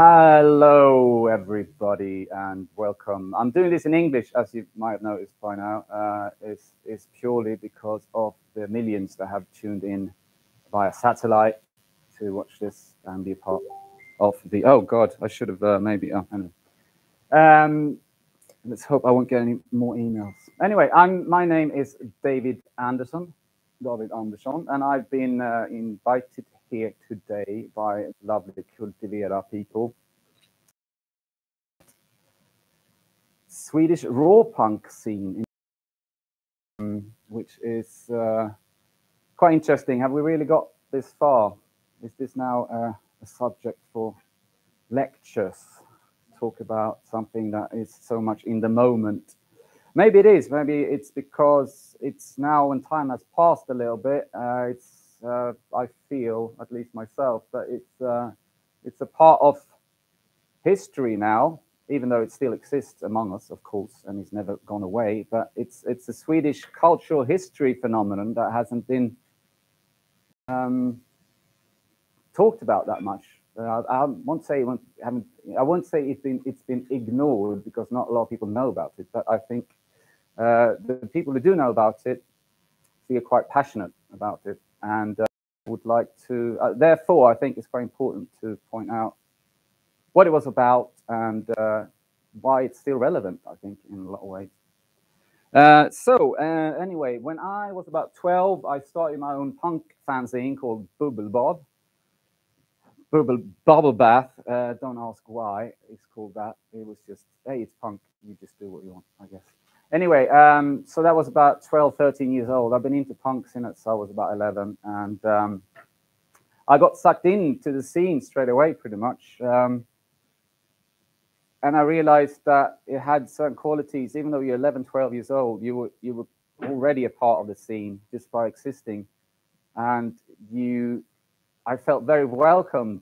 Hello, everybody, and welcome. I'm doing this in English, as you might have noticed by now. It's purely because of the millions that have tuned in via satellite to watch this and be a part of the. Oh God, I should have maybe. Oh, anyway. Let's hope I won't get any more emails. Anyway, my name is David Andersson, and I've been invited here today by lovely Kultivera people. Swedish Råpunk scene, which is quite interesting. Have we really got this far? Is this now a subject for lectures? Talk about something that is so much in the moment. Maybe it is. Maybe it's because it's now when time has passed a little bit. I feel, at least myself, that it's a part of history now, even though it still exists among us, of course, and it's never gone away. But it's a Swedish cultural history phenomenon that hasn't been talked about that much. I won't say it's been ignored, because not a lot of people know about it. But I think the people who do know about it feel quite passionate about it, and would like to. Therefore, I think it's quite important to point out what it was about and why it's still relevant, I think, in a lot of ways. Anyway, when I was about 12, I started my own punk fanzine called Bubble Bath. Don't ask why it's called that. It was just, hey, it's punk. You just do what you want, I guess. Anyway, so that was about 12, 13 years old. I've been into punk since I was about 11. And I got sucked into the scene straight away, pretty much. And I realized that it had certain qualities. Even though you're 11, 12 years old, you were already a part of the scene just by existing. And I felt very welcome,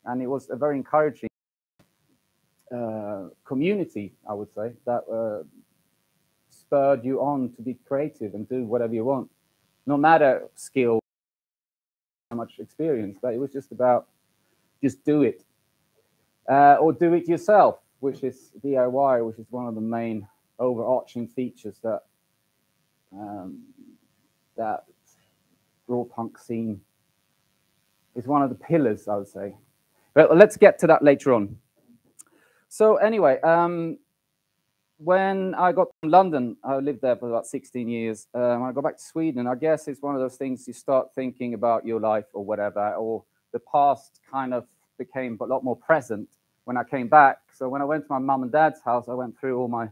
and it was a very encouraging community, I would say, that spurred you on to be creative and do whatever you want, no matter skill, how much experience. But it was just about just do it, or do it yourself, which is DIY, which is one of the main overarching features that that Råpunk scene is one of the pillars, I would say. But let's get to that later on. So anyway, when I got to London, I lived there for about 16 years. When I got back to Sweden, I guess it's one of those things you start thinking about your life or whatever, or the past kind of became a lot more present when I came back. So when I went to my mum and dad's house, I went through all my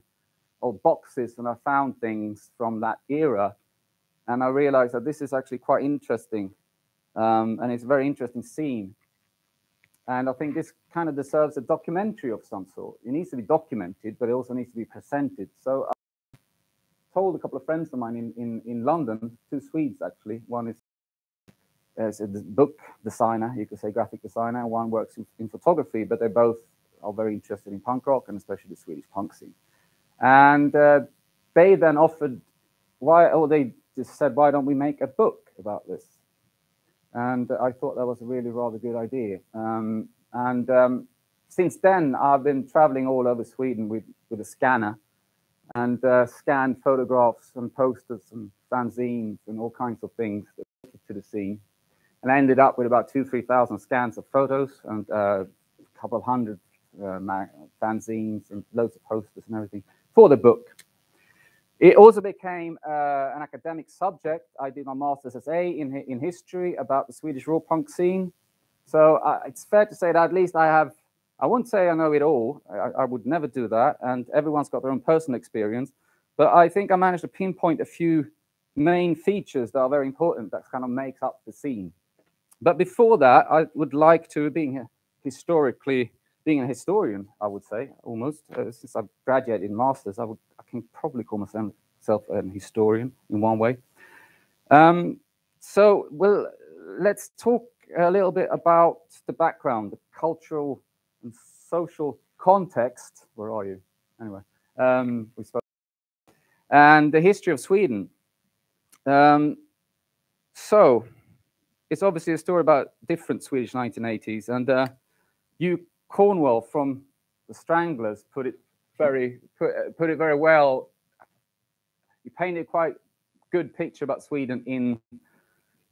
old boxes and I found things from that era. And I realized that this is actually quite interesting. And it's a very interesting scene. And I think this kind of deserves a documentary of some sort. It needs to be documented, but it also needs to be presented. So I told a couple of friends of mine in London, two Swedes actually. One is a book designer, you could say graphic designer. One works in photography, but they both are very interested in punk rock and especially the Swedish punk scene. And they then offered, they just said, why don't we make a book about this? And I thought that was a really rather good idea. Since then, I've been traveling all over Sweden with a scanner and scanned photographs and posters and fanzines and all kinds of things to the scene. And I ended up with about 2,000-3,000 scans of photos and a couple of hundred fanzines and loads of posters and everything for the book. It also became an academic subject. I did my master's essay in history about the Swedish Råpunk scene. So it's fair to say that at least I won't say I know it all. I would never do that. And everyone's got their own personal experience. But I think I managed to pinpoint a few main features that are very important that kind of makes up the scene. But before that, I would like to, being a historian, I would say, almost. Since I've graduated in masters, I can probably call myself a historian in one way. Let's talk a little bit about the background, the cultural and social context. Where are you? Anyway, and the history of Sweden. So it's obviously a story about different Swedish 1980s, and you Cornwell from The Stranglers put it very well. He painted quite a good picture about Sweden in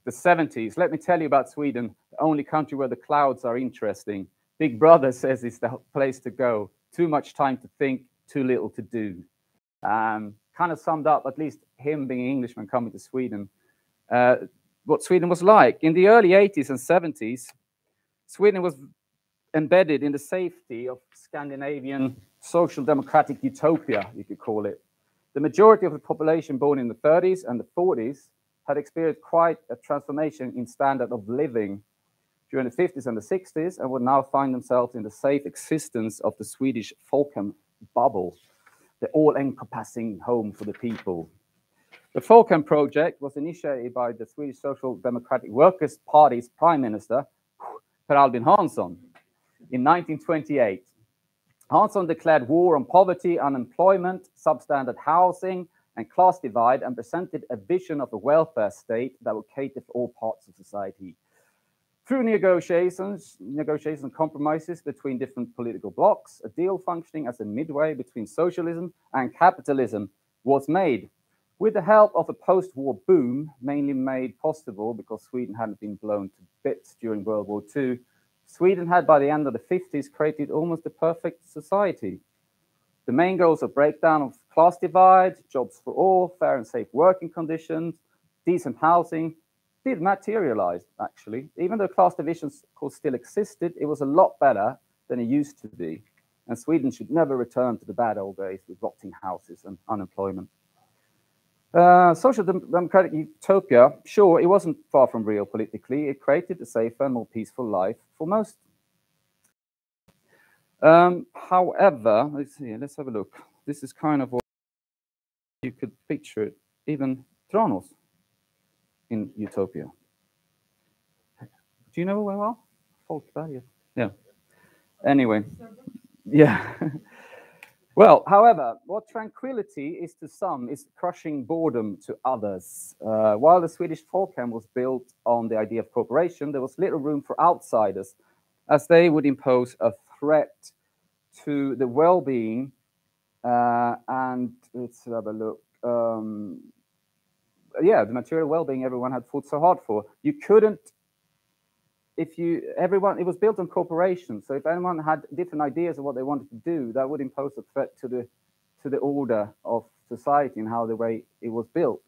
the 70s. Let me tell you about Sweden, the only country where the clouds are interesting. Big Brother says it's the place to go. Too much time to think, too little to do. Kind of summed up, at least him being an Englishman coming to Sweden, what Sweden was like. In the early 80s and 70s, Sweden was embedded in the safety of Scandinavian social democratic utopia, you could call it. The majority of the population born in the 30s and the 40s had experienced quite a transformation in standard of living during the 50s and the 60s, and would now find themselves in the safe existence of the Swedish Folkhem bubble, the all-encompassing home for the people. The Folkhem project was initiated by the Swedish Social Democratic Workers' Party's Prime Minister, Per Albin Hansson, in 1928. Hansson declared war on poverty, unemployment, substandard housing, and class divide, and presented a vision of a welfare state that would cater for all parts of society. Through negotiations and compromises between different political blocs, a deal functioning as a midway between socialism and capitalism was made. With the help of a post-war boom, mainly made possible because Sweden hadn't been blown to bits during World War II, Sweden had, by the end of the 50s, created almost the perfect society. The main goals of breakdown of class divide, jobs for all, fair and safe working conditions, decent housing, did materialize, actually. Even though class divisions, of course, still existed, it was a lot better than it used to be. And Sweden should never return to the bad old days with rotting houses and unemployment. Social democratic utopia, sure, it wasn't far from real politically. It created a safer and more peaceful life for most. However, let's have a look. This is kind of what you could picture it, even Tranås in utopia. Do you know where we are? Folkberget. Yeah. Anyway, yeah. Well, however, what tranquility is to some is crushing boredom to others. While the Swedish Folkhem was built on the idea of cooperation, there was little room for outsiders, as they would impose a threat to the well-being. And let's have a look. Yeah, the material well-being everyone had fought so hard for. You couldn't, it was built on cooperation. So if anyone had different ideas of what they wanted to do, that would impose a threat to the order of society and how the way it was built.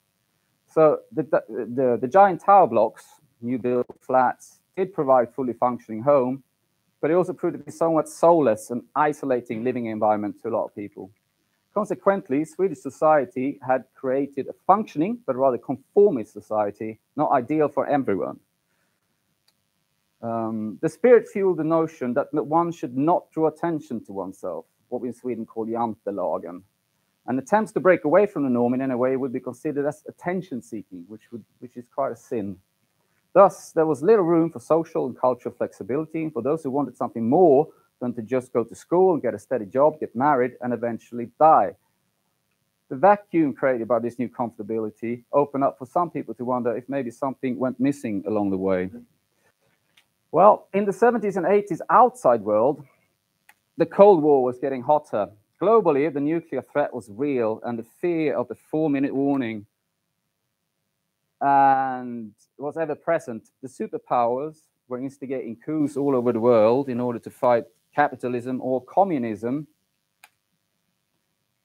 So the giant tower blocks, new built flats, did provide fully functioning home, but it also proved to be somewhat soulless and isolating living environment to a lot of people. Consequently, Swedish society had created a functioning, but rather conformist society, not ideal for everyone. The spirit fueled the notion that one should not draw attention to oneself, what we in Sweden call jantelagen. And attempts to break away from the norm in any way would be considered as attention-seeking, which is quite a sin. Thus, there was little room for social and cultural flexibility for those who wanted something more than to just go to school and get a steady job, get married, and eventually die. The vacuum created by this new comfortability opened up for some people to wonder if maybe something went missing along the way. Well, in the 70s and 80s outside world, the Cold War was getting hotter. Globally, the nuclear threat was real, and the fear of the 4-minute warning and was ever present. The superpowers were instigating coups all over the world in order to fight capitalism or communism.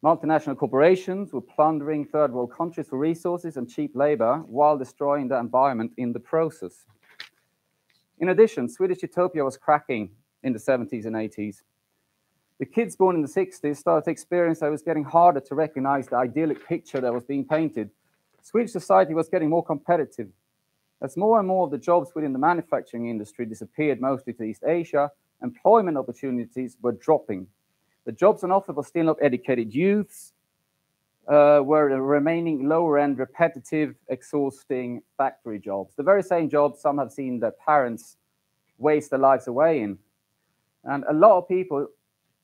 Multinational corporations were plundering third world countries for resources and cheap labor while destroying the environment in the process. In addition, Swedish utopia was cracking in the 70s and 80s. The kids born in the 60s started to experience that it was getting harder to recognize the idyllic picture that was being painted. Swedish society was getting more competitive. As more and more of the jobs within the manufacturing industry disappeared mostly to East Asia, employment opportunities were dropping. The jobs on offer for still not educated youths were the remaining lower-end, repetitive, exhausting factory jobs. The very same jobs some have seen their parents waste their lives away in. And a lot of people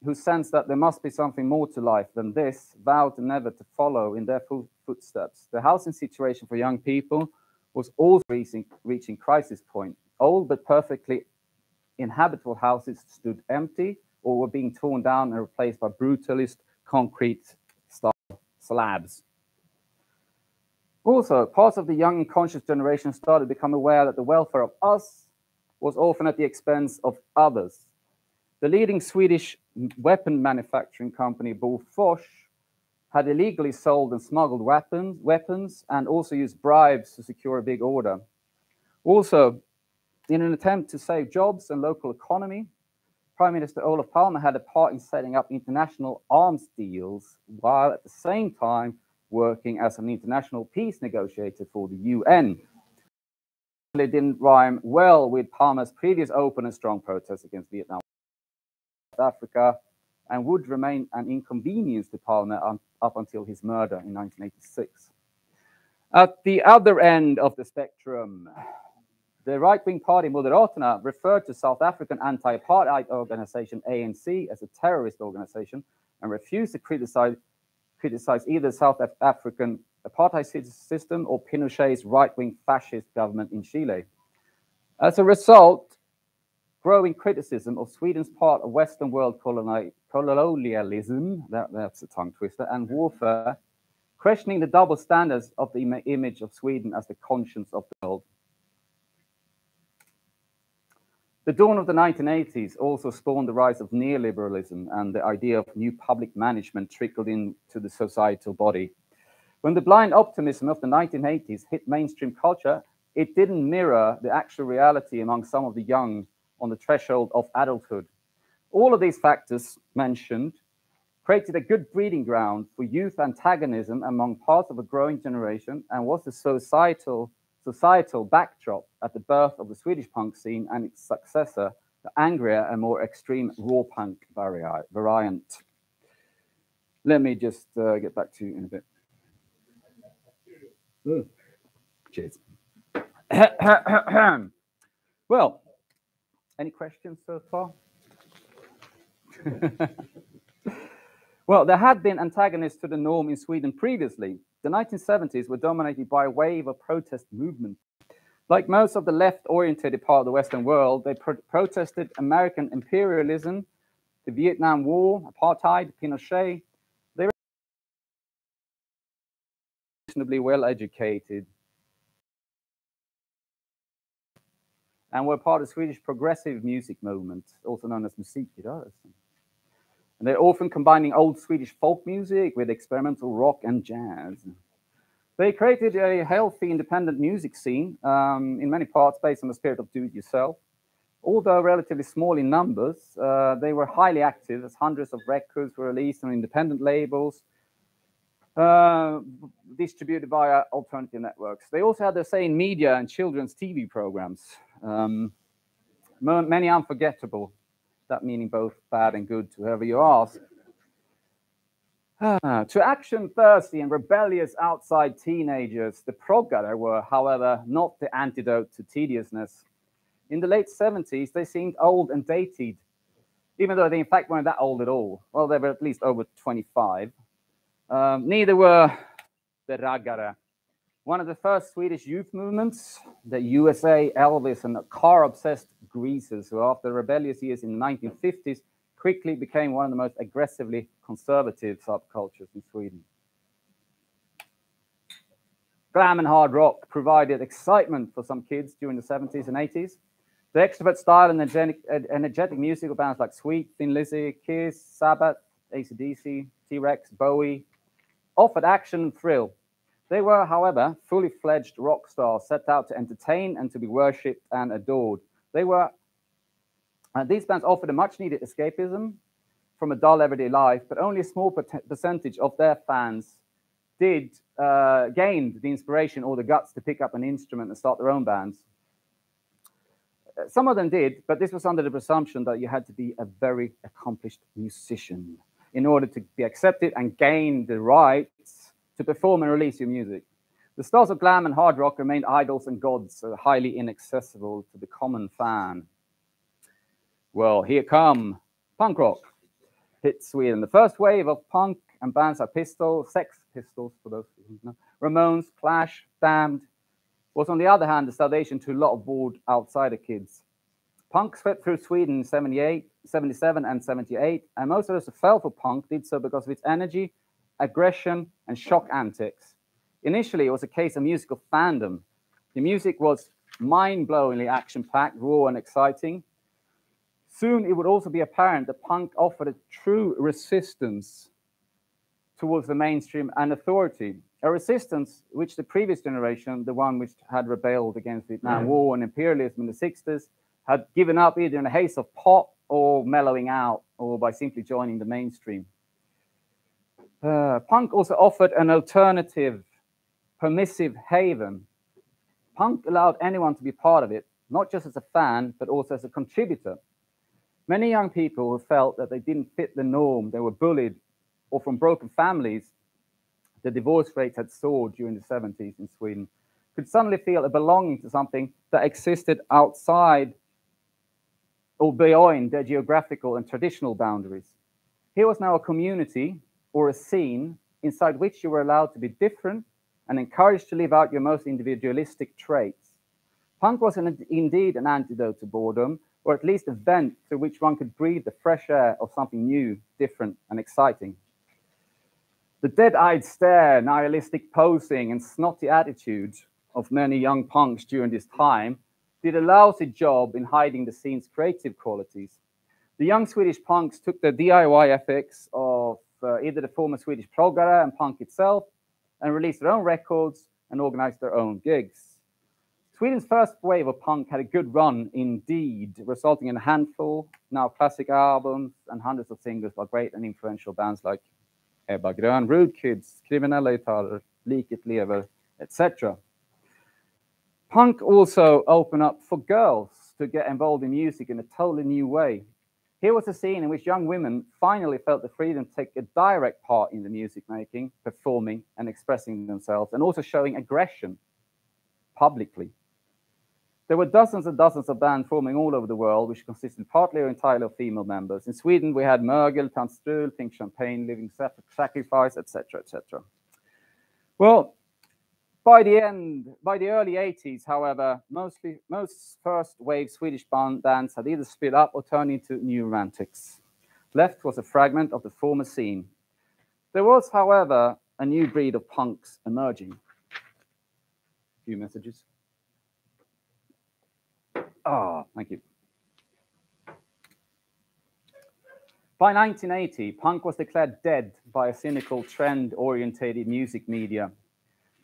who sense that there must be something more to life than this vowed never to follow in their footsteps. The housing situation for young people was also reaching crisis point. Old but perfectly inhabitable houses stood empty or were being torn down and replaced by brutalist concrete-style slabs. Also, parts of the young and conscious generation started to become aware that the welfare of us was often at the expense of others. The leading Swedish weapon manufacturing company, Bofors, had illegally sold and smuggled weapons and also used bribes to secure a big order. Also, in an attempt to save jobs and local economy, Prime Minister Olof Palme had a part in setting up international arms deals, while at the same time working as an international peace negotiator for the UN. It didn't rhyme well with Palme's previous open and strong protests against Vietnam, South Africa, and would remain an inconvenience to Palme up until his murder in 1986. At the other end of the spectrum, the right-wing party Moderaterna referred to South African anti-apartheid organization ANC as a terrorist organization and refused to criticize either South African apartheid system or Pinochet's right-wing fascist government in Chile. As a result, growing criticism of Sweden's part of Western world colonialism, that's a tongue twister, and warfare, questioning the double standards of the image of Sweden as the conscience of the world. The dawn of the 1980s also spawned the rise of neoliberalism, and the idea of new public management trickled into the societal body. When the blind optimism of the 1980s hit mainstream culture, it didn't mirror the actual reality among some of the young on the threshold of adulthood. All of these factors mentioned created a good breeding ground for youth antagonism among parts of a growing generation, and was the societal backdrop at the birth of the Swedish punk scene and its successor, the angrier and more extreme Råpunk variant. Let me just get back to you in a bit. Cheers. Well, any questions so far? Well, there had been antagonists to the norm in Sweden previously. The 1970s were dominated by a wave of protest movement. Like most of the left-oriented part of the Western world, they protested American imperialism, the Vietnam War, apartheid, Pinochet. They were reasonably well-educated and were part of the Swedish progressive music movement, also known as musikrörelsen. And they're often combining old Swedish folk music with experimental rock and jazz. They created a healthy independent music scene, in many parts based on the spirit of do-it-yourself. Although relatively small in numbers, they were highly active, as hundreds of records were released on independent labels, distributed via alternative networks. They also had their say in media and children's TV programs, many unforgettable, that meaning both bad and good to whoever you ask. To action-thirsty and rebellious outside teenagers, the proggare were, however, not the antidote to tediousness. In the late 70s, they seemed old and dated, even though they in fact weren't that old at all. Well, they were at least over 25. Neither were the raggare. One of the first Swedish youth movements, the USA, Elvis, and the car-obsessed greasers, who after rebellious years in the 1950s quickly became one of the most aggressively conservative subcultures in Sweden. Glam and hard rock provided excitement for some kids during the 70s and 80s. The extrovert style and energetic musical bands like Sweet, Thin Lizzy, Kiss, Sabbath, AC/DC, T-Rex, Bowie offered action and thrill. They were, however, fully fledged rock stars set out to entertain and to be worshipped and adored. These bands offered a much-needed escapism from a dull everyday life, but only a small percentage of their fans gained the inspiration or the guts to pick up an instrument and start their own bands. Some of them did, but this was under the presumption that you had to be a very accomplished musician in order to be accepted and gain the rights to perform and release your music. The stars of glam and hard rock remained idols and gods, highly inaccessible to the common fan. Well, here come punk rock. Hit Sweden. The first wave of punk and bands like Sex Pistols, for those who don't know, Ramones, Clash, Damned, was on the other hand the salvation to a lot of bored outsider kids. Punk swept through Sweden in 78, 77 and 78, and most of those who fell for punk did so because of its energy, aggression, and shock antics. Initially, it was a case of musical fandom. The music was mind-blowingly action-packed, raw, and exciting. Soon, it would also be apparent that punk offered a true resistance towards the mainstream and authority, a resistance which the previous generation, the one which had rebelled against the Vietnam War and imperialism in the 60s, had given up either in a haze of pop or mellowing out, or by simply joining the mainstream. Punk also offered an alternative, permissive haven. Punk allowed anyone to be part of it, not just as a fan, but also as a contributor. Many young people who felt that they didn't fit the norm, they were bullied, or from broken families, the divorce rate had soared during the 70s in Sweden, could suddenly feel a belonging to something that existed outside or beyond their geographical and traditional boundaries. Here was now a community or a scene inside which you were allowed to be different and encouraged to live out your most individualistic traits. Punk was indeed an antidote to boredom, or at least a vent through which one could breathe the fresh air of something new, different, and exciting. The dead-eyed stare, nihilistic posing, and snotty attitudes of many young punks during this time did a lousy job in hiding the scene's creative qualities. The young Swedish punks took the DIY ethics of either the former Swedish proggare and punk itself and released their own records and organized their own gigs. Sweden's first wave of punk had a good run indeed, resulting in a handful, now classic albums, and hundreds of singles by great and influential bands like Ebba Grön, Rude Kids, Kriminella Gitarrer, Liket Lever, etc. Punk also opened up for girls to get involved in music in a totally new way. Here was a scene in which young women finally felt the freedom to take a direct part in the music making, performing, and expressing themselves, and also showing aggression publicly. There were dozens and dozens of bands forming all over the world, which consisted partly or entirely of female members. In Sweden, we had Mögel, Tant Strul, Pink Champagne, Living Sacrifice, etc., etc. Well, by the early 80s, however, most first-wave Swedish bands had either split up or turned into new romantics. Left was a fragment of the former scene. There was, however, a new breed of punks emerging. A few messages. Thank you. By 1980, punk was declared dead by a cynical trend-orientated music media.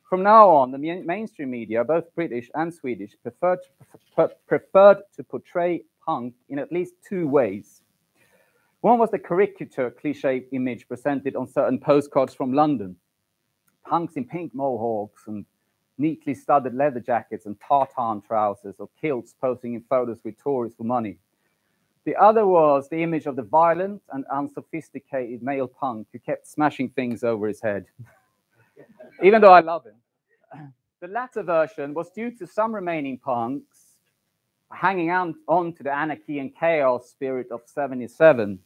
From now on, the mainstream media, both British and Swedish, preferred to portray punk in at least two ways. One was the caricature cliché image presented on certain postcards from London. Punks in pink mohawks and neatly studded leather jackets and tartan trousers or kilts posing in photos with tourists for money. The other was the image of the violent and unsophisticated male punk who kept smashing things over his head. Even though I love him. The latter version was due to some remaining punks hanging on to the anarchy and chaos spirit of 77.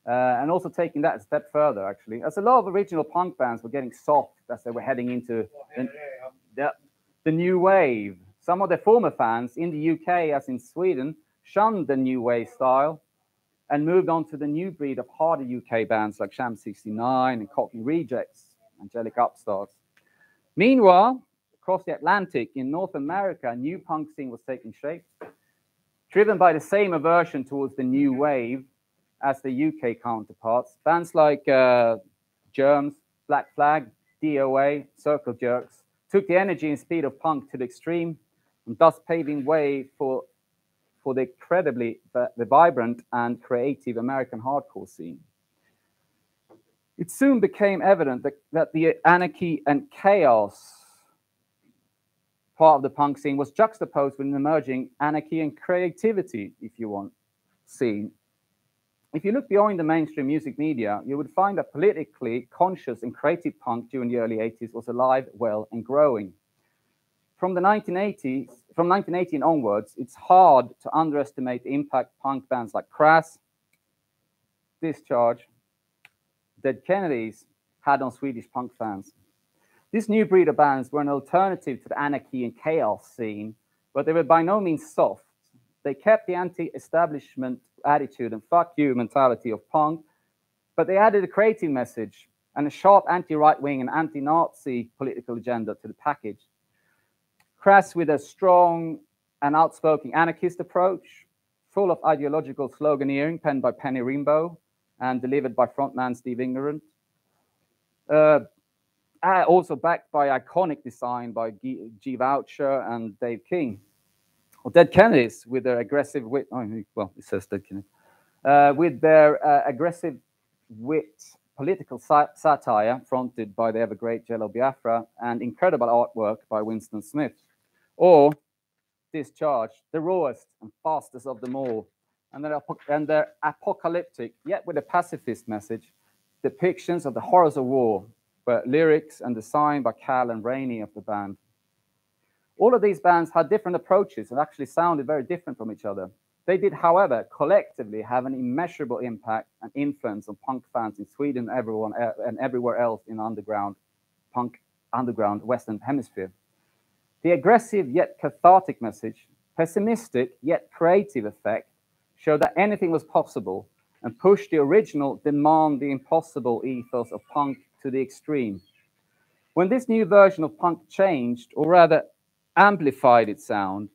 And also taking that a step further, actually, as a lot of original punk bands were getting soft as they were heading into the new wave. Some of their former fans in the UK, as in Sweden, shunned the new wave style and moved on to the new breed of harder UK bands like Sham 69 and Cockney Rejects, Angelic Upstarts. Meanwhile, across the Atlantic in North America, a new punk scene was taking shape, driven by the same aversion towards the new wave as the UK counterparts. Bands like Germs, Black Flag, DOA, Circle Jerks took the energy and speed of punk to the extreme, and thus paving way for the incredibly vibrant and creative American hardcore scene. It soon became evident that the anarchy and chaos part of the punk scene was juxtaposed with an emerging anarchy and creativity, if you want, scene. If you look beyond the mainstream music media, you would find that politically conscious and creative punk during the early 80s was alive, well, and growing. From 1918 onwards, it's hard to underestimate the impact punk bands like Crass, Discharge, Dead Kennedys had on Swedish punk fans. This new breed of bands were an alternative to the anarchy and chaos scene, but they were by no means soft. They kept the anti-establishment attitude and fuck you mentality of punk, but they added a creative message and a sharp anti-right-wing and anti-Nazi political agenda to the package. Crass with a strong and outspoken anarchist approach, full of ideological sloganeering penned by Penny Rimbaud and delivered by frontman Steve Ignorant. Also backed by iconic design by G. Voucher and Dave King. Or Dead Kennedys with their aggressive wit. Oh, well, it says Dead Kennedys. With their aggressive wit, political satire fronted by the ever-great Jello Biafra, and incredible artwork by Winston Smith. Or Discharge, the rawest and fastest of them all, and their apocalyptic, yet with a pacifist message, depictions of the horrors of war, were lyrics and design by Cal and Rainey of the band. All of these bands had different approaches and actually sounded very different from each other. They did, however, collectively have an immeasurable impact and influence on punk fans in Sweden and everywhere else in punk underground Western Hemisphere. The aggressive yet cathartic message, pessimistic yet creative effect, showed that anything was possible and pushed the original demand the impossible ethos of punk to the extreme. When this new version of punk changed, or rather amplified its sound,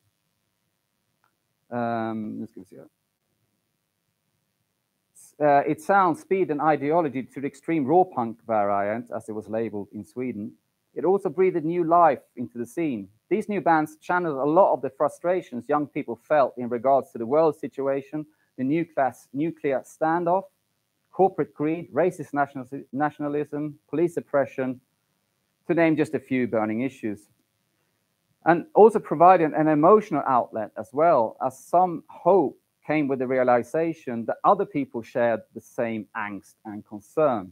its sound, speed, and ideology to the extreme Råpunk variant, as it was labeled in Sweden, it also breathed new life into the scene. These new bands channeled a lot of the frustrations young people felt in regards to the world situation, the nuclear standoff, corporate greed, racist nationalism, police oppression, to name just a few burning issues. And also provided an emotional outlet as well, as some hope came with the realization that other people shared the same angst and concern.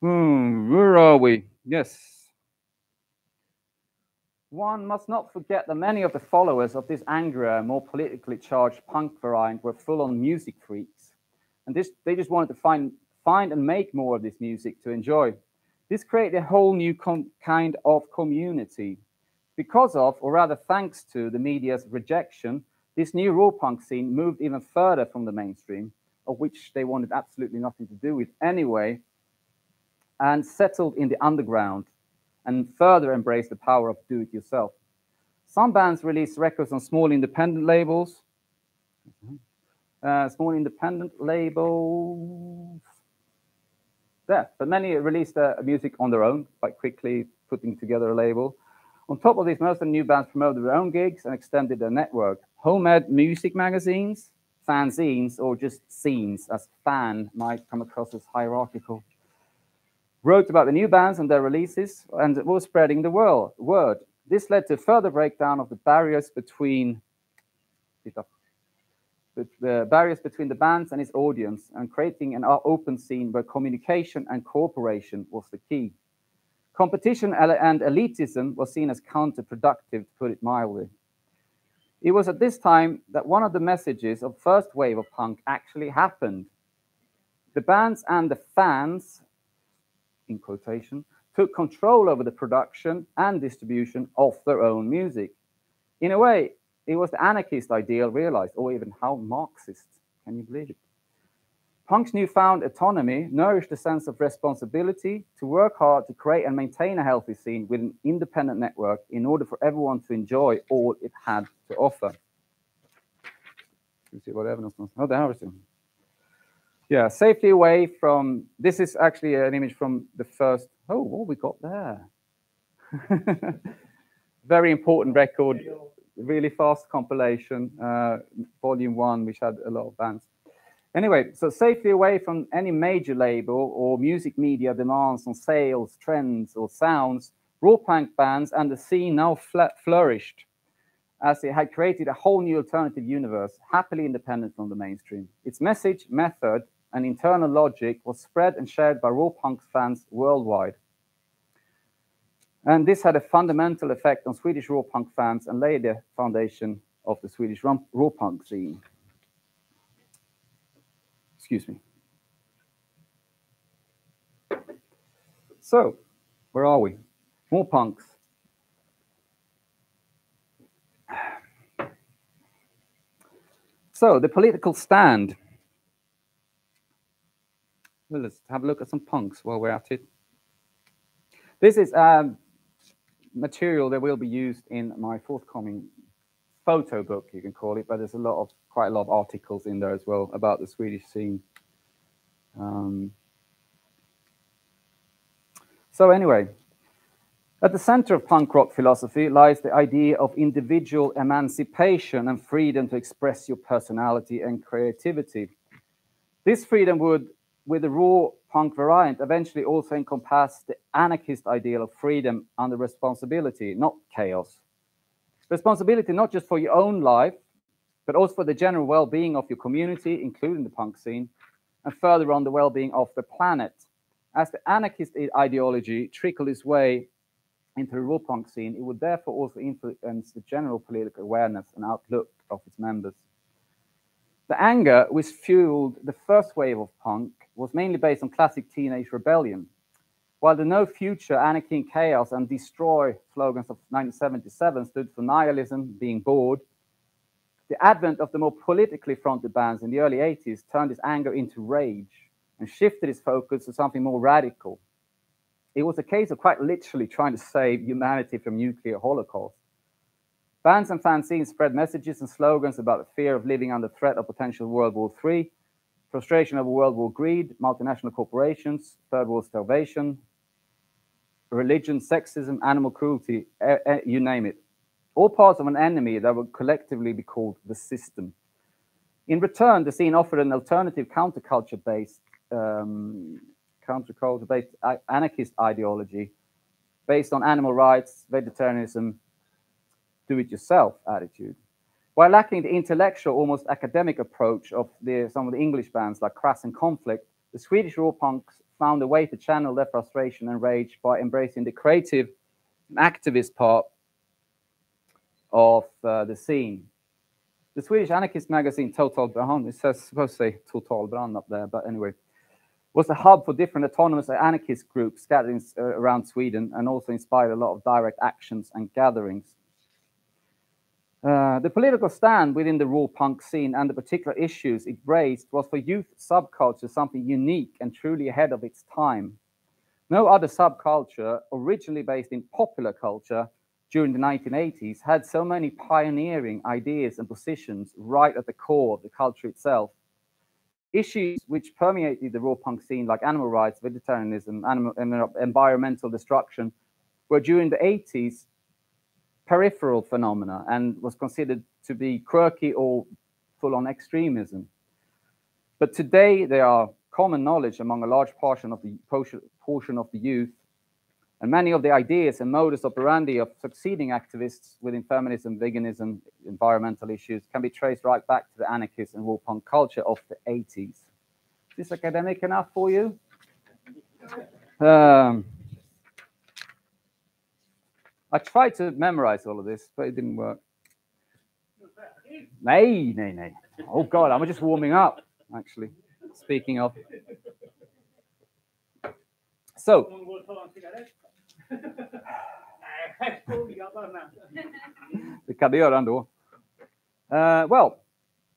Where are we? Yes. One must not forget that many of the followers of this angrier, more politically charged punk variant were full-on music freaks. And they just wanted to find and make more of this music to enjoy. This created a whole new kind of community. Because of, or rather thanks to, the media's rejection, this new Råpunk scene moved even further from the mainstream, of which they wanted absolutely nothing to do with anyway, and settled in the underground and further embraced the power of do-it-yourself. Some bands released records on small independent labels. There, but many released music on their own, quite quickly putting together a label. On top of this, most of the new bands promoted their own gigs and extended their network. Homemade music magazines, fanzines, or just scenes, as fan might come across as hierarchical, wrote about the new bands and their releases, and was spreading the word. This led to further breakdown of the barriers between the bands and its audience, and creating an open scene where communication and cooperation was the key. Competition and elitism was seen as counterproductive, to put it mildly. It was at this time that one of the messages of first wave of punk actually happened. The bands and the fans, in quotation, took control over the production and distribution of their own music. In a way, it was the anarchist ideal realized, or even how Marxist, can you believe it? Punk's newfound autonomy nourished a sense of responsibility to work hard to create and maintain a healthy scene with an independent network in order for everyone to enjoy all it had to offer. Let's see what evidence. Oh, there is it. Yeah, safely away from, this is actually an image from the first, oh, what we got there? Very important record, really fast compilation, volume 1, which had a lot of bands. Anyway, so safely away from any major label or music media demands on sales, trends, or sounds, Råpunk bands and the scene now flourished, as it had created a whole new alternative universe, happily independent from the mainstream. Its message, method, and internal logic was spread and shared by Råpunk fans worldwide. And this had a fundamental effect on Swedish Råpunk fans and laid the foundation of the Swedish Råpunk scene. Excuse me. So, where are we? More punks. So, the political stand. Well, let's have a look at some punks while we're at it. This is material that will be used in my forthcoming photo book, you can call it, but there's quite a lot of articles in there as well about the Swedish scene. So anyway, at the center of punk rock philosophy lies the idea of individual emancipation and freedom to express your personality and creativity. This freedom would, with the raw punk variant, eventually also encompass the anarchist ideal of freedom under responsibility, not chaos. Responsibility not just for your own life, but also for the general well-being of your community, including the punk scene, and further on the well-being of the planet. As the anarchist ideology trickled its way into the Råpunk scene, it would therefore also influence the general political awareness and outlook of its members. The anger which fueled the first wave of punk was mainly based on classic teenage rebellion. While the no future, anarchy and chaos and destroy slogans of 1977 stood for nihilism, being bored, the advent of the more politically fronted bands in the early 80s turned this anger into rage and shifted its focus to something more radical. It was a case of quite literally trying to save humanity from nuclear holocaust. Bands and fanzines spread messages and slogans about the fear of living under threat of potential World War III, frustration over World War greed, multinational corporations, Third World starvation, religion, sexism, animal cruelty, you name it. All parts of an enemy that would collectively be called the system. In return, the scene offered an alternative counterculture-based anarchist ideology based on animal rights, vegetarianism, do-it-yourself attitude. While lacking the intellectual, almost academic approach of some of the English bands like Crass and Conflict, the Swedish Råpunks found a way to channel their frustration and rage by embracing the creative and activist part of the scene. The Swedish anarchist magazine Total Brand, it says supposed to say Total Brand up there, but anyway, was a hub for different autonomous anarchist groups scattered around Sweden and also inspired a lot of direct actions and gatherings. The political stand within the raw punk scene and the particular issues it raised was for youth subculture something unique and truly ahead of its time. No other subculture, originally based in popular culture during the 1980s, had so many pioneering ideas and positions right at the core of the culture itself. Issues which permeated the raw punk scene, like animal rights, vegetarianism, environmental destruction, were during the 80s peripheral phenomena and was considered to be quirky or full-on extremism. But today they are common knowledge among a large portion of the youth, and many of the ideas and modus operandi of succeeding activists within feminism, veganism, environmental issues can be traced right back to the anarchist and raw punk culture of the 80s. Is this academic enough for you? I tried to memorize all of this, but it didn't work. Nay. Oh God, I'm just warming up, actually. Speaking of. So. Det kan det göra ändå. Well,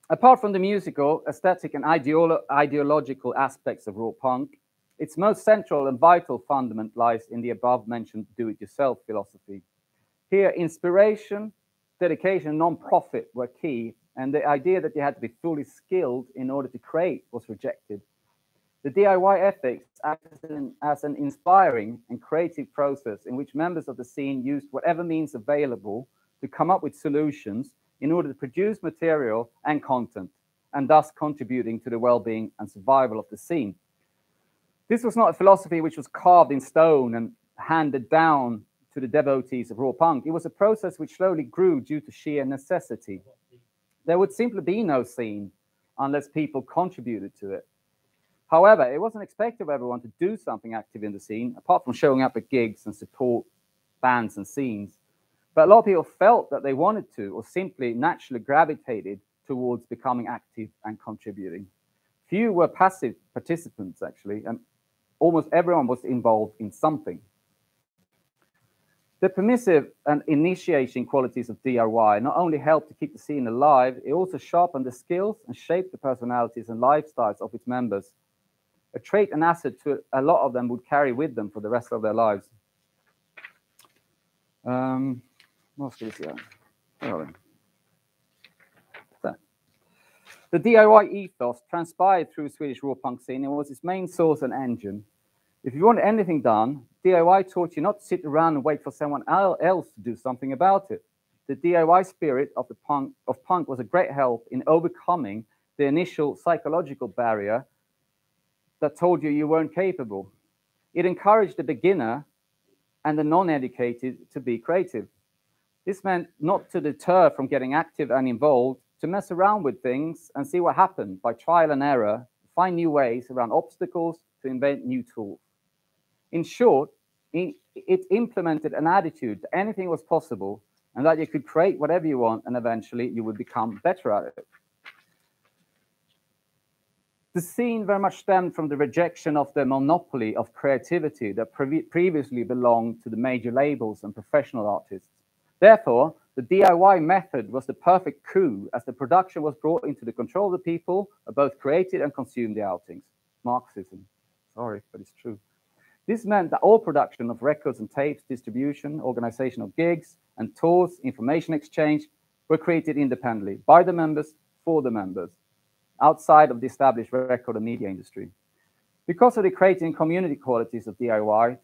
apart from the musical, aesthetic and ideological aspects of raw punk, its most central and vital fundament lies in the above-mentioned do-it-yourself philosophy. Here, inspiration, dedication, and non-profit were key, and the idea that you had to be fully skilled in order to create was rejected. The DIY ethics acted as an inspiring and creative process in which members of the scene used whatever means available to come up with solutions in order to produce material and content, and thus contributing to the well-being and survival of the scene. This was not a philosophy which was carved in stone and handed down to the devotees of raw punk. It was a process which slowly grew due to sheer necessity. There would simply be no scene unless people contributed to it. However, it wasn't expected of everyone to do something active in the scene, apart from showing up at gigs and support bands and scenes. But a lot of people felt that they wanted to, or simply naturally gravitated towards becoming active and contributing. Few were passive participants, actually, and almost everyone was involved in something. The permissive and initiating qualities of DIY not only help to keep the scene alive, it also sharpened the skills and shaped the personalities and lifestyles of its members. A trait and asset to a lot of them would carry with them for the rest of their lives. What ska vi se här? The DIY ethos transpired through Swedish Råpunk scene and was its main source and engine. If you want anything done, DIY taught you not to sit around and wait for someone else to do something about it. The DIY spirit of punk was a great help in overcoming the initial psychological barrier that told you weren't capable. It encouraged the beginner and the non-educated to be creative. This meant not to deter from getting active and involved, to mess around with things and see what happened by trial and error, find new ways around obstacles, to invent new tools. In short, it implemented an attitude that anything was possible and that you could create whatever you want and eventually you would become better at it. The scene very much stemmed from the rejection of the monopoly of creativity that previously belonged to the major labels and professional artists. Therefore, the DIY method was the perfect coup, as the production was brought into the control of the people who both created and consumed the outings. Marxism. Sorry, but it's true. This meant that all production of records and tapes, distribution, organization of gigs and tours, information exchange were created independently by the members, for the members, outside of the established record and media industry. Because of the creating community qualities of DIY,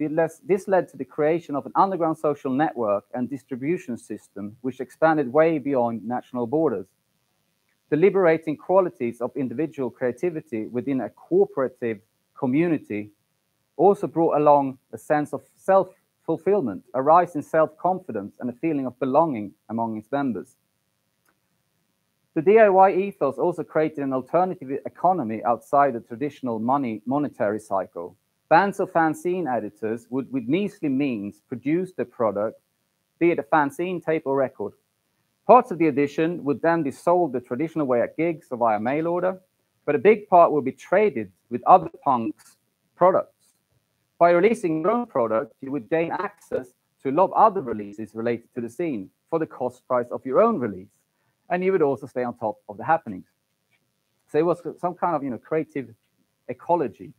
this led to the creation of an underground social network and distribution system which expanded way beyond national borders. The liberating qualities of individual creativity within a cooperative community also brought along a sense of self-fulfillment, a rise in self-confidence, and a feeling of belonging among its members. The DIY ethos also created an alternative economy outside the traditional monetary cycle. Bands of fanzine editors would, with measly means, produce the product, be it a fanzine, tape, or record. Parts of the edition would then be sold the traditional way at gigs or via mail order, but a big part would be traded with other punks' products. By releasing your own product, you would gain access to a lot of other releases related to the scene for the cost price of your own release. And you would also stay on top of the happenings. So it was some kind of, creative ecology.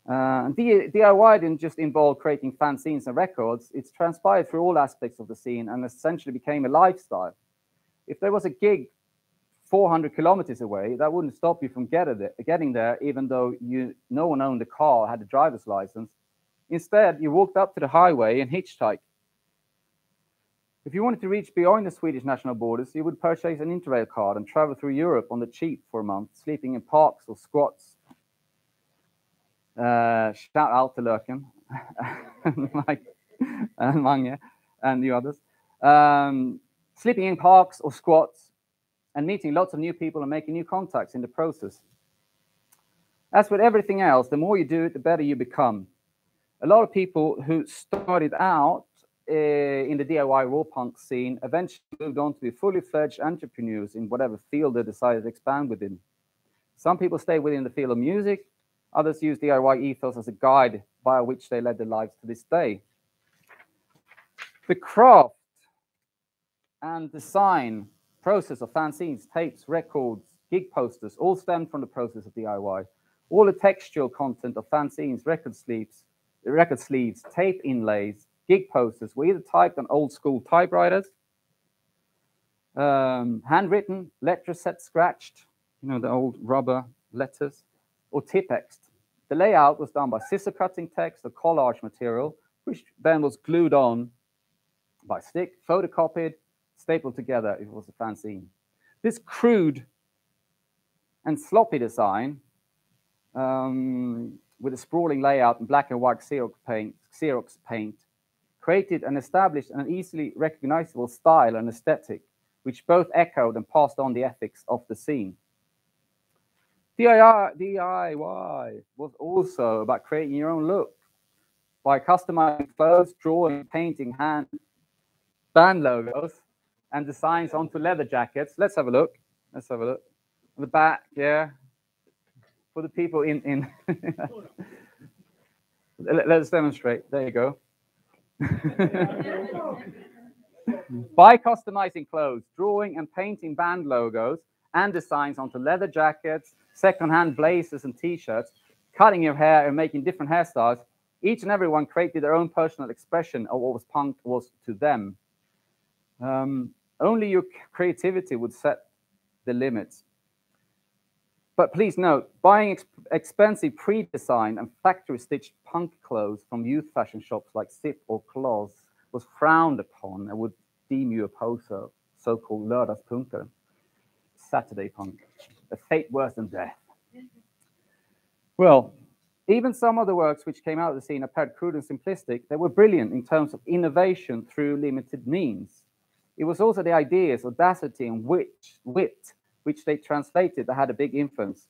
DIY didn't just involve creating fanzines and records. It's transpired through all aspects of the scene and essentially became a lifestyle. If there was a gig 400 kilometers away, that wouldn't stop you from getting there, even though no one owned a car or had a driver's license. Instead, you walked up to the highway and hitchhiked. If you wanted to reach beyond the Swedish national borders, you would purchase an Interrail card and travel through Europe on the cheap for a month, sleeping in parks or squats. Shout out to Lurken, Mike, and Mange, and the others. Sleeping in parks or squats and meeting lots of new people and making new contacts in the process. As with everything else, the more you do it, the better you become. A lot of people who started out in the DIY Råpunk scene eventually moved on to be fully fledged entrepreneurs in whatever field they decided to expand within. Some people stay within the field of music, others use DIY ethos as a guide by which they led their lives to this day. The craft and design process of fanzines, tapes, records, gig posters all stemmed from the process of DIY. All the textual content of fanzines, record sleeves, tape inlays, gig posters were either typed on old school typewriters, handwritten, letter set scratched, the old rubber letters, or Tipexed. The layout was done by scissor cutting text or collage material, which then was glued on by stick, photocopied, stapled together if it was a fanzine. This crude and sloppy design, with a sprawling layout and black and white Xerox paint, created and established an easily recognizable style and aesthetic, which both echoed and passed on the ethics of the scene. DIY was also about creating your own look by customizing clothes, drawing, painting hand band logos and designs onto leather jackets. Let's have a look. On the back, yeah. For the people in let's demonstrate. There you go. By customizing clothes, drawing and painting band logos and designs onto leather jackets, second-hand blazers and t-shirts, cutting your hair and making different hairstyles, each and everyone created their own personal expression of what was punk was to them. Only your creativity would set the limits. But please note, buying expensive pre-designed and factory-stitched punk clothes from youth fashion shops like Zip or Claws was frowned upon and would deem you a poser, so-called lördagspunkare, Saturday punk, a fate worse than death. Well, even some of the works which came out of the scene appeared crude and simplistic. They were brilliant in terms of innovation through limited means. It was also the ideas, audacity, and wit which they translated that had a big influence.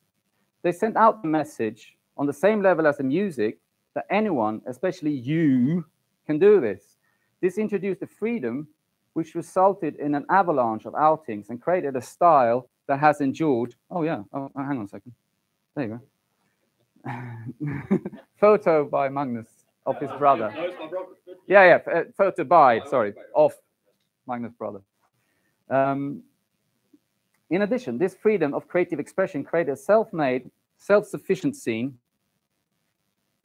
They sent out the message on the same level as the music that anyone, especially you, can do this. This introduced the freedom which resulted in an avalanche of outings and created a style that has endured. Oh yeah, oh, hang on a second. There you go. Photo by Magnus of his brother. No, it's my brother. Yeah, photo by, sorry, of Magnus' brother. In addition, this freedom of creative expression created a self-made, self-sufficient scene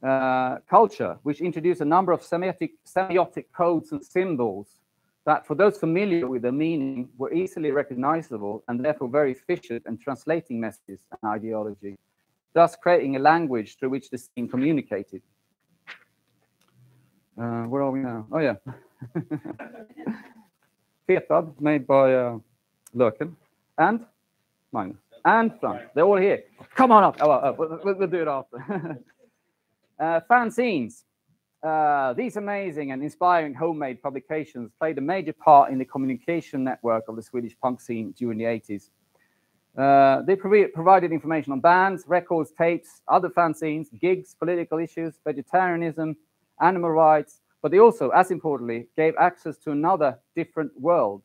culture, which introduced a number of semiotic codes and symbols that, for those familiar with the meaning, were easily recognizable and therefore very efficient in translating messages and ideology, thus creating a language through which the scene communicated. Where are we now? Oh, yeah. Fetad, made by Lurken. And Magnus. And Frank. They're all here. Come on up. Oh, we'll do it after. Fanzines. These amazing and inspiring homemade publications played a major part in the communication network of the Swedish punk scene during the 80s. They provided information on bands, records, tapes, other fanzines, gigs, political issues, vegetarianism, animal rights, but they also, as importantly, gave access to another different world.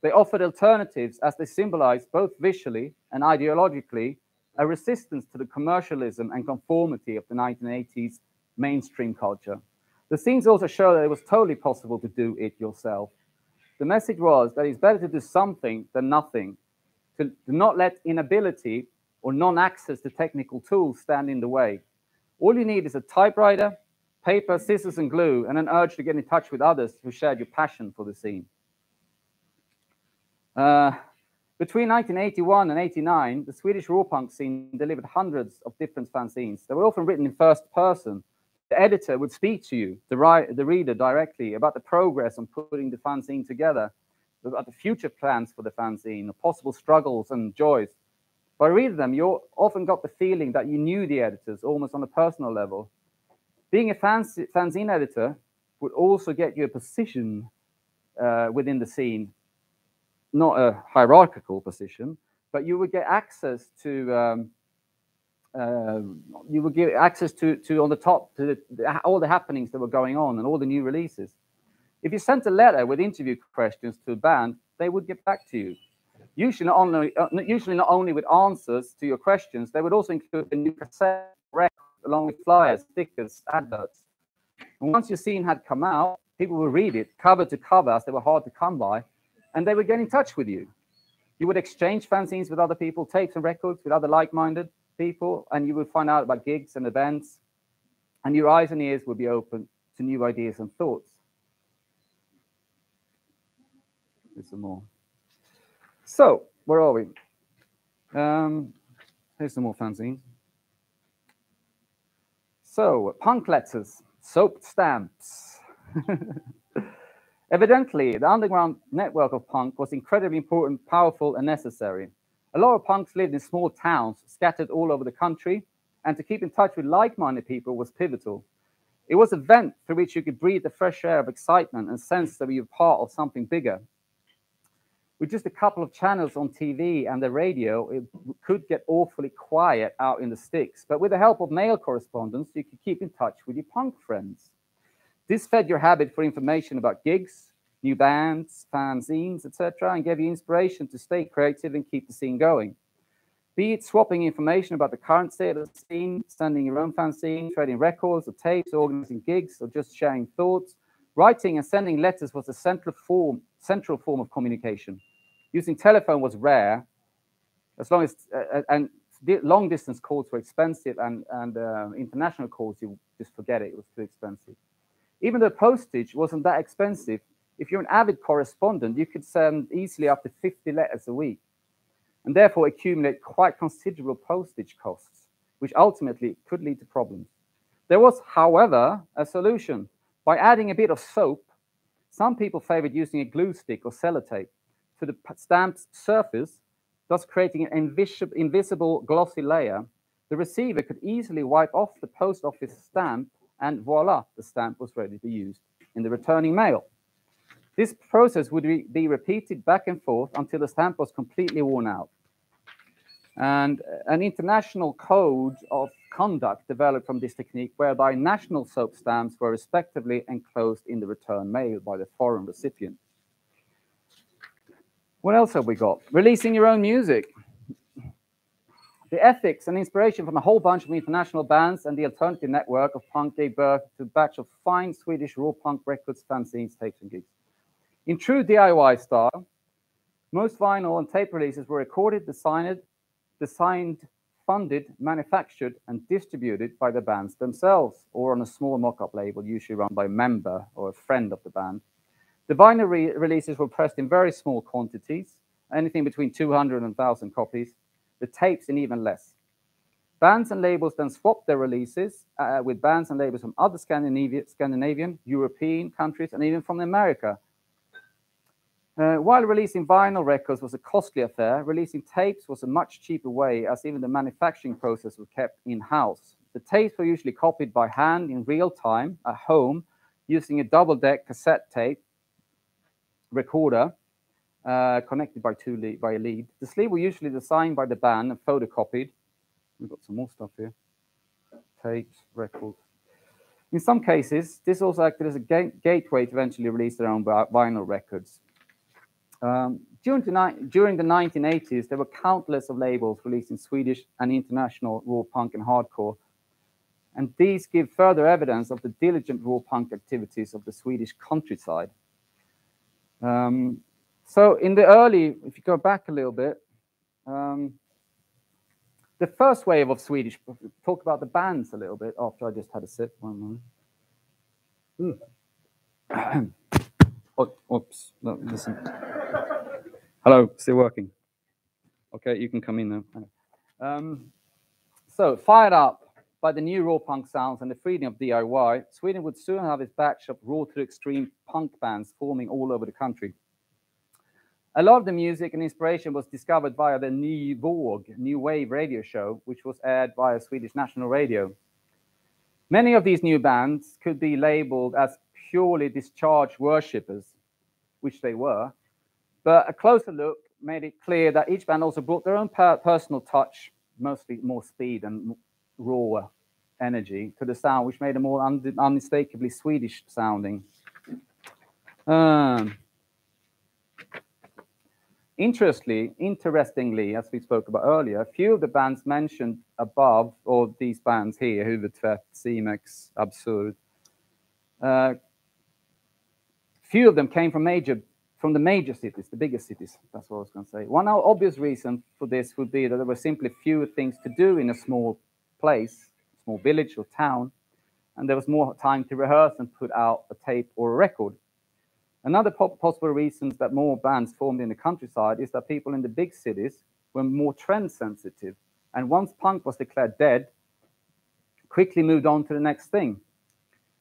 They offered alternatives as they symbolized both visually and ideologically a resistance to the commercialism and conformity of the 1980s mainstream culture. The scenes also show that it was totally possible to do it yourself. The message was that it's better to do something than nothing, to not let inability or non-access to technical tools stand in the way. All you need is a typewriter, paper, scissors, and glue, and an urge to get in touch with others who shared your passion for the scene. Between 1981 and 89, the Swedish Råpunk scene delivered hundreds of different fanzines. They were often written in first person. The editor would speak to you, the reader, directly about the progress on putting the fanzine together, about the future plans for the fanzine, the possible struggles and joys. By reading them, you often got the feeling that you knew the editors almost on a personal level. Being a fanzine editor would also get you a position within the scene, not a hierarchical position, but you would get access to you would get access to on the top to all the happenings that were going on and all the new releases. If you sent a letter with interview questions to a band, they would get back to you. Usually not only with answers to your questions, they would also include a new cassette record along with flyers, stickers, adverts. And once your scene had come out, people would read it cover to cover, as they were hard to come by, and they would get in touch with you. You would exchange fanzines with other people, tapes and records with other like-minded people, and you would find out about gigs and events, and your eyes and ears would be open to new ideas and thoughts. Here's some more. So, where are we? Here's some more fanzines. So, punk letters, soap stamps. Evidently, the underground network of punk was incredibly important, powerful, and necessary. A lot of punks lived in small towns scattered all over the country, and to keep in touch with like-minded people was pivotal. It was a vent through which you could breathe the fresh air of excitement and sense that you were part of something bigger. With just a couple of channels on TV and the radio, it could get awfully quiet out in the sticks. But with the help of mail correspondence, you could keep in touch with your punk friends. This fed your habit for information about gigs, new bands, fanzines, etc., and gave you inspiration to stay creative and keep the scene going. Be it swapping information about the current state of the scene, sending your own fanzine, trading records or tapes, organizing gigs, or just sharing thoughts, Writing and sending letters was the central form of communication. Using telephone was rare, as long as and long distance calls were expensive, and international calls, you just forget it, it was too expensive. Even though postage wasn't that expensive, if you're an avid correspondent, you could send easily up to 50 letters a week, and therefore accumulate quite considerable postage costs, which ultimately could lead to problems. There was, however, a solution. By adding a bit of soap, some people favored using a glue stick or sellotape to the stamp's surface, thus creating an invisible glossy layer. The receiver could easily wipe off the post office stamp, and voila, the stamp was ready to be used in the returning mail. This process would be repeated back and forth until the stamp was completely worn out. And an international code of conduct developed from this technique, whereby national soap stamps were respectively enclosed in the return mail by the foreign recipient. What else have we got? Releasing your own music. The ethics and inspiration from a whole bunch of international bands and the alternative network of punk gave birth to a batch of fine Swedish raw punk records, fanzines, tapes, and gigs. In true DIY style, most vinyl and tape releases were recorded, designed, funded, manufactured, and distributed by the bands themselves, or on a small mock-up label, usually run by a member or a friend of the band. The vinyl releases were pressed in very small quantities, anything between 200 and 1,000 copies, the tapes in even less. Bands and labels then swapped their releases with bands and labels from other Scandinavian, European countries, and even from America. While releasing vinyl records was a costly affair, releasing tapes was a much cheaper way, as even the manufacturing process was kept in-house. The tapes were usually copied by hand in real time at home using a double-deck cassette tape recorder connected by a lead. The sleeve were usually designed by the band and photocopied. We've got some more stuff here. Tapes, records. In some cases, this also acted as a gateway to eventually release their own vinyl records. During the 1980s, there were countless of labels releasing Swedish and international raw punk and hardcore, and these give further evidence of the diligent raw punk activities of the Swedish countryside. So in the early, if you go back a little bit, the first wave of Swedish, talk about the bands a little bit after I just had a sip. 1 moment. Oh, oops, no, listen. Hello, still working. Okay, you can come in now. So, fired up by the new raw punk sounds and the freedom of DIY, Sweden would soon have its batch of raw to extreme punk bands forming all over the country. A lot of the music and inspiration was discovered via the Ny Våg, New Wave radio show, which was aired via Swedish national radio. Many of these new bands could be labeled as purely discharged worshippers, which they were, but a closer look made it clear that each band also brought their own personal touch, mostly more speed and raw energy to the sound, which made them more unmistakably Swedish sounding. Interestingly, as we spoke about earlier, a few of the bands mentioned above, or these bands here, Huvudtvätt, Simex, Absurd, few of them came from the major cities, the biggest cities. That's what I was going to say. One obvious reason for this would be that there were simply fewer things to do in a small place, small village or town, and there was more time to rehearse and put out a tape or a record. Another possible reason that more bands formed in the countryside is that people in the big cities were more trend sensitive, and once punk was declared dead, quickly moved on to the next thing.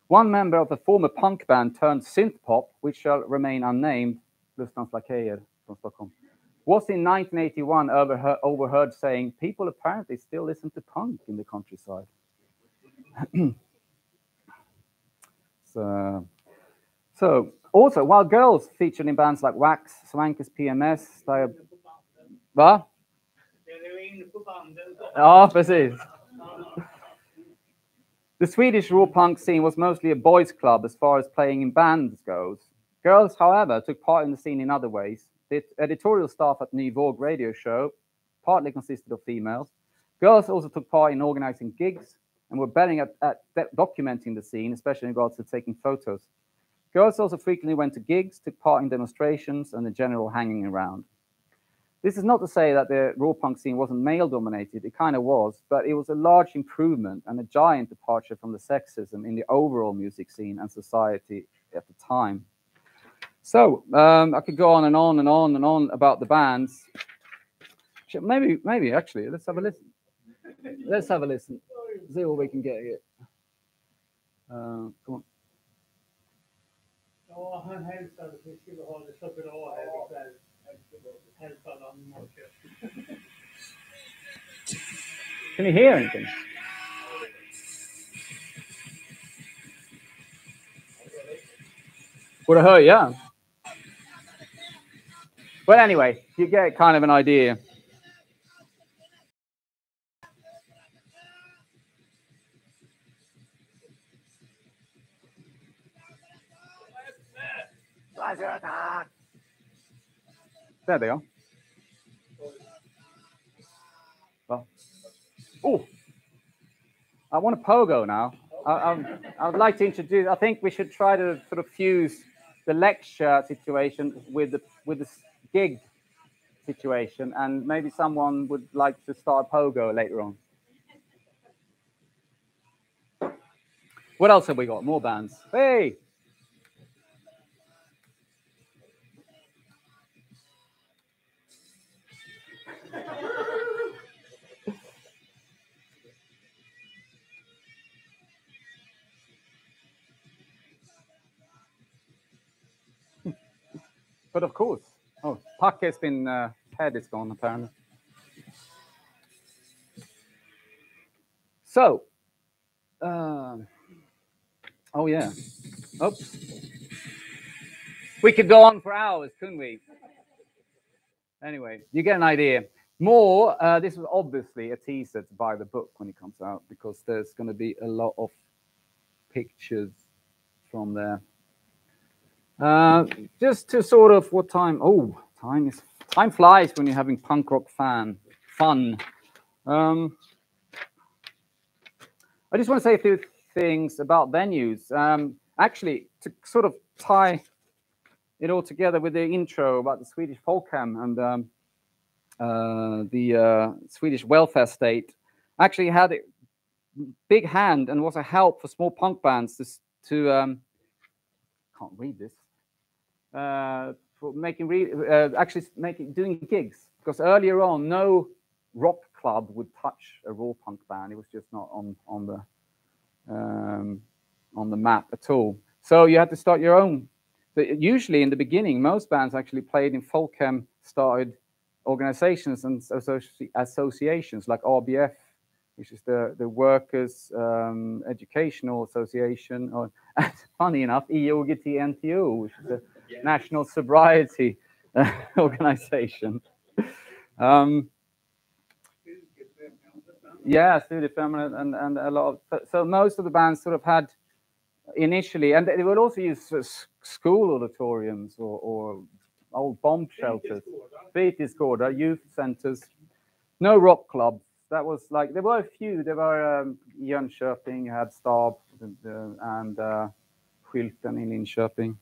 One member of a former punk band turned synth pop, which shall remain unnamed, Lustans Lakejer from Stockholm, was in 1981 overheard saying, "People apparently still listen to punk in the countryside." So also, while girls featured in bands like Wax, Swankers, PMS, Va? Ja, precis. The Swedish raw punk scene was mostly a boys' club as far as playing in bands goes. Girls, however, took part in the scene in other ways. The editorial staff at Ny Våg radio show partly consisted of females. Girls also took part in organizing gigs and were better at documenting the scene, especially in regards to taking photos. Girls also frequently went to gigs, took part in demonstrations, and the general hanging around. This is not to say that the Råpunk scene wasn't male-dominated. It kind of was, but it was a large improvement and a giant departure from the sexism in the overall music scene and society at the time. So I could go on and on and on and on about the bands. Maybe actually, let's have a listen. Let's have a listen. See what we can get here. Come on. Ja, han hälsade att vi skulle ha det så bra här ikväll. Hälsade han i morse. Can you hear anything? Går det höja? But anyway, you get kind of an idea. There they are. Well, oh, I want a pogo now. I would like to introduce. I think we should try to sort of fuse the lecture situation with the gig situation, and maybe someone would like to start a pogo later on. What else have we got? More bands. Hey. But of course, oh, Puck has been, head is gone apparently. So, oh yeah, oops. We could go on for hours, couldn't we? Anyway, you get an idea. More, this was obviously a teaser to buy the book when it comes out, because there's going to be a lot of pictures from there. Just to sort of what time? Oh, time flies when you're having punk rock fun. I just want to say a few things about venues. Actually, to sort of tie it all together with the intro about the Swedish folkhem and the Swedish welfare state, actually had a big hand and was a help for small punk bands to can't read this. For doing gigs, because earlier on no rock club would touch a Råpunk band. It was just not on the map at all. So you had to start your own. But usually in the beginning, most bands actually played in folkhem started organizations and associations like RBF, which is the Workers' Educational Association, or funny enough, IOGT-NTO, which is the National Sobriety Organization. Yeah, Studiefrämjandet and a lot of, so most of the bands sort of had initially, and they would also use school auditoriums or old bomb shelters, fritidsgårdar, youth centers, no rock clubs. That was like, there were a few. There were Jönköping, you had Stab and Skylten in Linköping.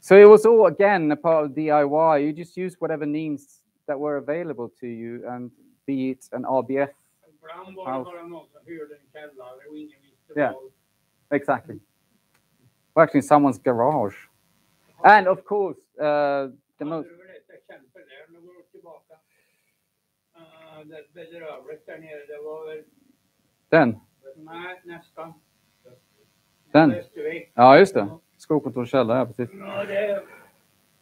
So it was all, again, a part of DIY. You just used whatever means that were available to you, and be it an RBF house. Yeah, exactly. Well, actually, in someone's garage. And of course, the most... Den? Nej, nästan. Den? Ja, just det. Skokontorskällare, ja, precis.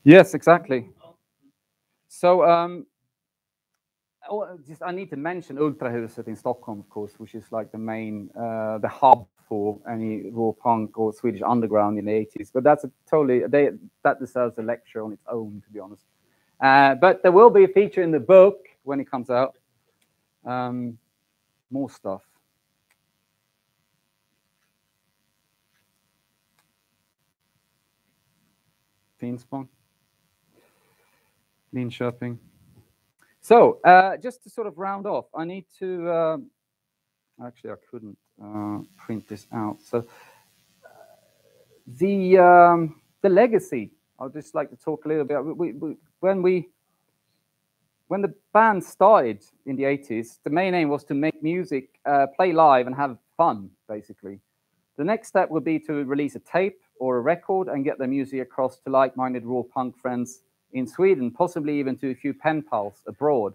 Yes, exactly. So, just I need to mention Ultrahuset in Stockholm, of course, which is like the main, the hub for any raw punk or Swedish underground in the 80s. But that's a totally, that deserves a lecture on its own, to be honest. But there will be a feature in the book when it comes out. More stuff. Finspång, Linköping. So, just to sort of round off, I need to, actually I couldn't print this out. So, The legacy. I'd just like to talk a little bit. When the band started in the 80s, the main aim was to make music, play live, and have fun, basically. The next step would be to release a tape or a record and get the music across to like-minded Råpunk friends in Sweden, possibly even to a few pen pals abroad.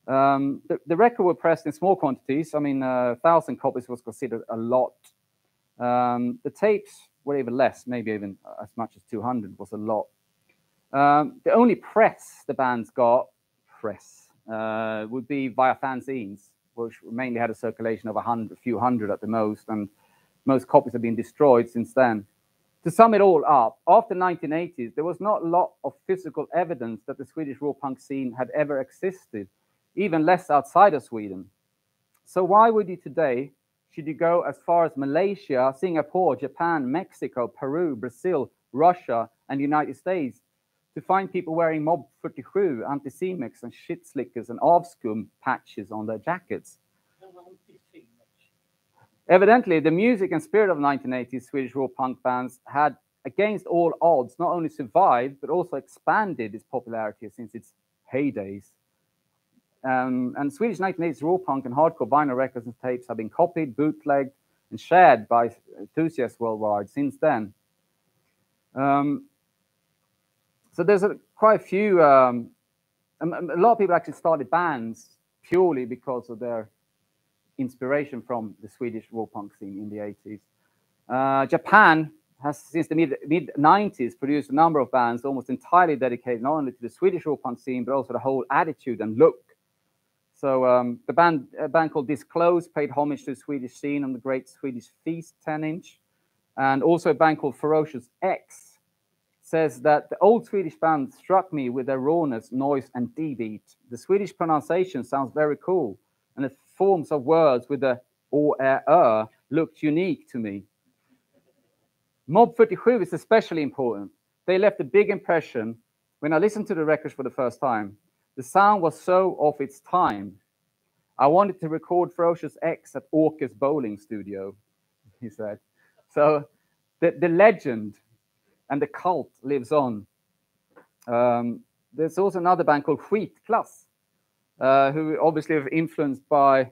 The record was pressed in small quantities. I mean, 1,000 copies was considered a lot. The tapes were even less, maybe even as much as 200 was a lot. The only press the bands got, would be via fanzines, which mainly had a circulation of a few hundred at the most, and most copies have been destroyed since then. To sum it all up, after the 1980s, there was not a lot of physical evidence that the Swedish Råpunk scene had ever existed, even less outside of Sweden. So why would you today, should you go as far as Malaysia, Singapore, Japan, Mexico, Peru, Brazil, Russia, and the United States, to find people wearing Mob 47, anti-Semics, and shit slickers and avskum patches on their jackets? Evidently, the music and spirit of 1980s Swedish Råpunk bands had, against all odds, not only survived, but also expanded its popularity since its heydays. And Swedish 1980s Råpunk and hardcore vinyl records and tapes have been copied, bootlegged, and shared by enthusiasts worldwide since then. So there's quite a few, a lot of people actually started bands purely because of their inspiration from the Swedish Råpunk scene in the 80s. Japan has, since the mid-90s, produced a number of bands almost entirely dedicated not only to the Swedish Råpunk scene, but also the whole attitude and look. So a band called Disclose paid homage to the Swedish scene on the Great Swedish Feast 10-inch. And also a band called Ferocious X says that the old Swedish band struck me with their rawness, noise, and D-beat. The Swedish pronunciation sounds very cool, and the forms of words with the o, looked unique to me. Mob 47 is especially important. They left a big impression when I listened to the records for the first time. The sound was so of its time. I wanted to record Ferocious X at Åker's bowling studio, he said. So the legend and the cult lives on. There's also another band called Skitklass, who obviously are influenced by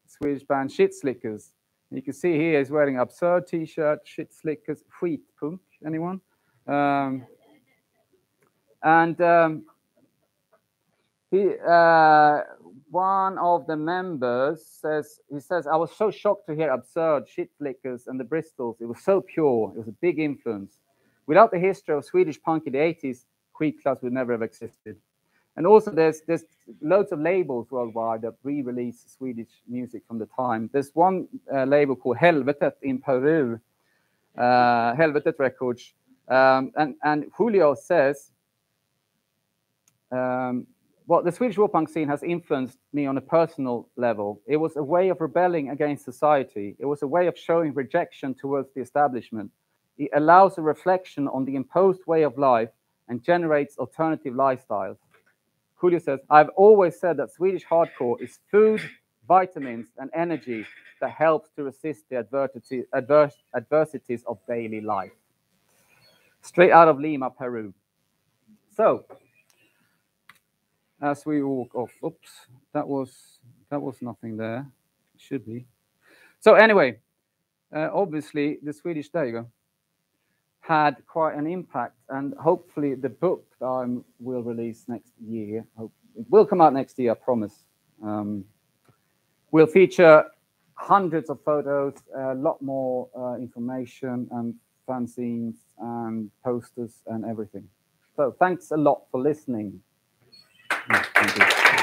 Swedish band Shit Slickers. You can see here he's wearing absurd t-shirt, Shit Slickers, Råpunk, anyone? One of the members says, I was so shocked to hear absurd, Shit Slickers, and the Bristols. It was so pure. It was a big influence. Without the history of Swedish punk in the 80s, Skitklass would never have existed. And also there's loads of labels worldwide that re-release Swedish music from the time. There's one label called Helvetet in Peru, Helvetet Records. And Julio says, well, the Swedish Råpunk scene has influenced me on a personal level. It was a way of rebelling against society. It was a way of showing rejection towards the establishment. It allows a reflection on the imposed way of life and generates alternative lifestyles. Julio says, I've always said that Swedish hardcore is food, vitamins, and energy that helps to resist the adversities of daily life. Straight out of Lima, Peru. So, as we walk off, oops, that was nothing there. It should be. So anyway, obviously the Swedish, there you go, had quite an impact, and hopefully the book that I will release next year, it will come out next year, I promise, will feature hundreds of photos, a lot more information and fanzines and posters and everything. So thanks a lot for listening. Thank you.